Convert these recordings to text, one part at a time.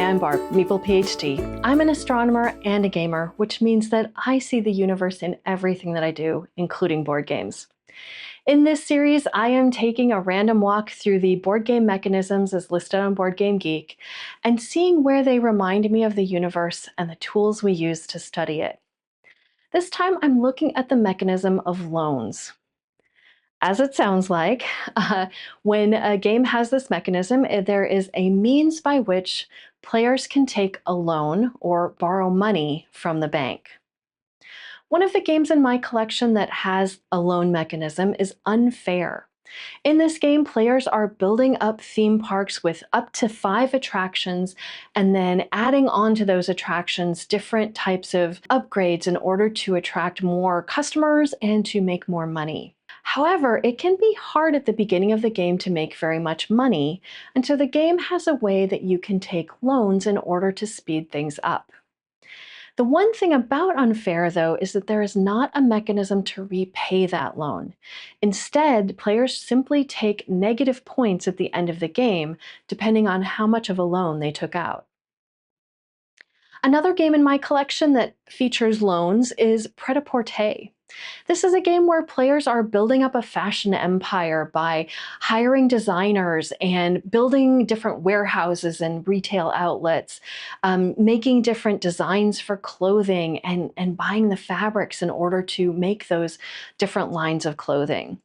I'm Barb, Meeple PhD. I'm an astronomer and a gamer, which means that I see the universe in everything that I do, including board games. In this series, I am taking a random walk through the board game mechanisms as listed on Board Game Geek and seeing where they remind me of the universe and the tools we use to study it. This time, I'm looking at the mechanism of loans. As it sounds like, when a game has this mechanism, there is a means by which players can take a loan or borrow money from the bank. One of the games in my collection that has a loan mechanism is Unfair. In this game, players are building up theme parks with up to 5 attractions and then adding on to those attractions different types of upgrades in order to attract more customers and to make more money. However, it can be hard at the beginning of the game to make very much money, and so the game has a way that you can take loans in order to speed things up. The one thing about Unfair, though, is that there is not a mechanism to repay that loan. Instead, players simply take negative points at the end of the game, depending on how much of a loan they took out. Another game in my collection that features loans is Pret-a-Porter. This is a game where players are building up a fashion empire by hiring designers and building different warehouses and retail outlets, making different designs for clothing and buying the fabrics in order to make those different lines of clothing.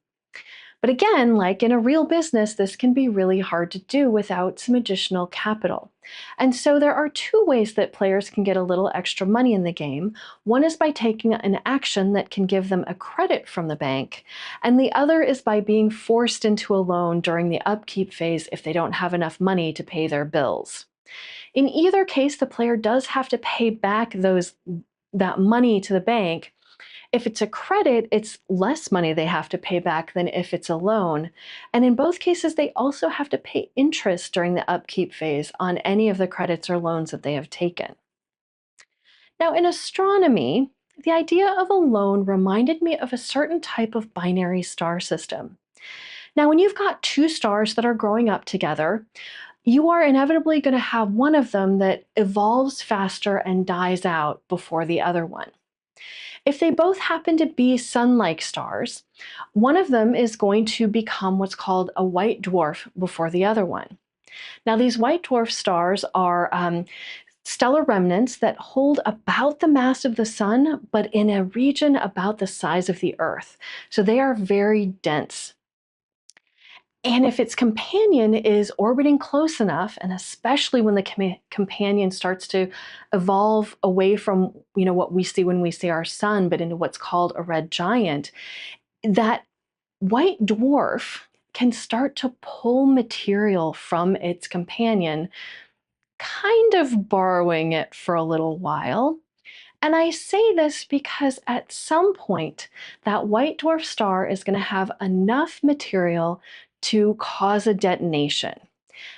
But again, like in a real business, this can be really hard to do without some additional capital. And so there are 2 ways that players can get a little extra money in the game. One is by taking an action that can give them a credit from the bank, and the other is by being forced into a loan during the upkeep phase if they don't have enough money to pay their bills. In either case, the player does have to pay back that money to the bank. If it's a credit, it's less money they have to pay back than if it's a loan. And in both cases, they also have to pay interest during the upkeep phase on any of the credits or loans that they have taken. Now, in astronomy, the idea of a loan reminded me of a certain type of binary star system. Now, when you've got 2 stars that are growing up together, you are inevitably going to have one of them that evolves faster and dies out before the other one. If they both happen to be sun-like stars, one of them is going to become what's called a white dwarf before the other one. Now, these white dwarf stars are stellar remnants that hold about the mass of the sun, but in a region about the size of the Earth. So they are very dense. And if its companion is orbiting close enough, and especially when the companion starts to evolve away from what we see when we see our sun, but into what's called a red giant, that white dwarf can start to pull material from its companion, kind of borrowing it for a little while. And I say this because at some point, that white dwarf star is going to have enough material to cause a detonation.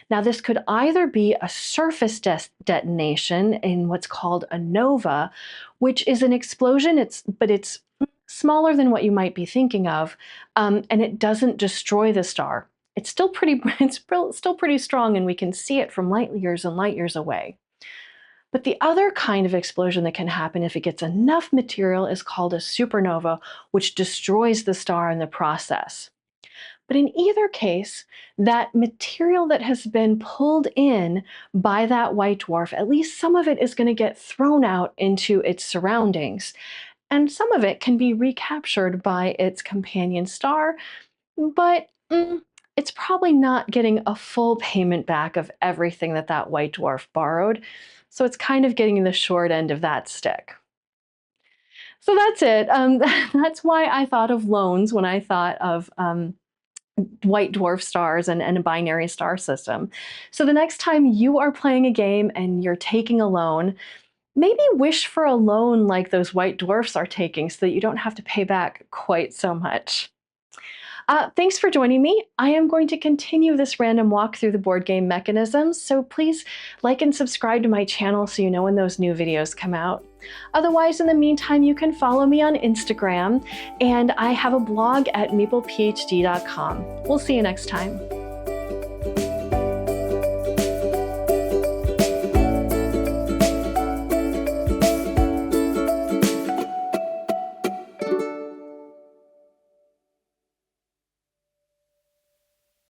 Now, this could either be a surface detonation in what's called a nova, which is an explosion, but it's smaller than what you might be thinking of, and it doesn't destroy the star. It's still pretty strong, and we can see it from light years and light years away. But the other kind of explosion that can happen if it gets enough material is called a supernova, which destroys the star in the process. But in either case, that material that has been pulled in by that white dwarf, at least some of it is going to get thrown out into its surroundings. And some of it can be recaptured by its companion star, but it's probably not getting a full payment back of everything that white dwarf borrowed. So it's kind of getting the short end of that stick. So that's it. That's why I thought of loans when I thought of white dwarf stars and a binary star system. So the next time you are playing a game and you're taking a loan, maybe wish for a loan like those white dwarfs are taking so that you don't have to pay back quite so much. Thanks for joining me. I am going to continue this random walk through the board game mechanisms, so please like and subscribe to my channel so you know when those new videos come out. Otherwise, in the meantime, you can follow me on Instagram, and I have a blog at meeplephd.com. We'll see you next time.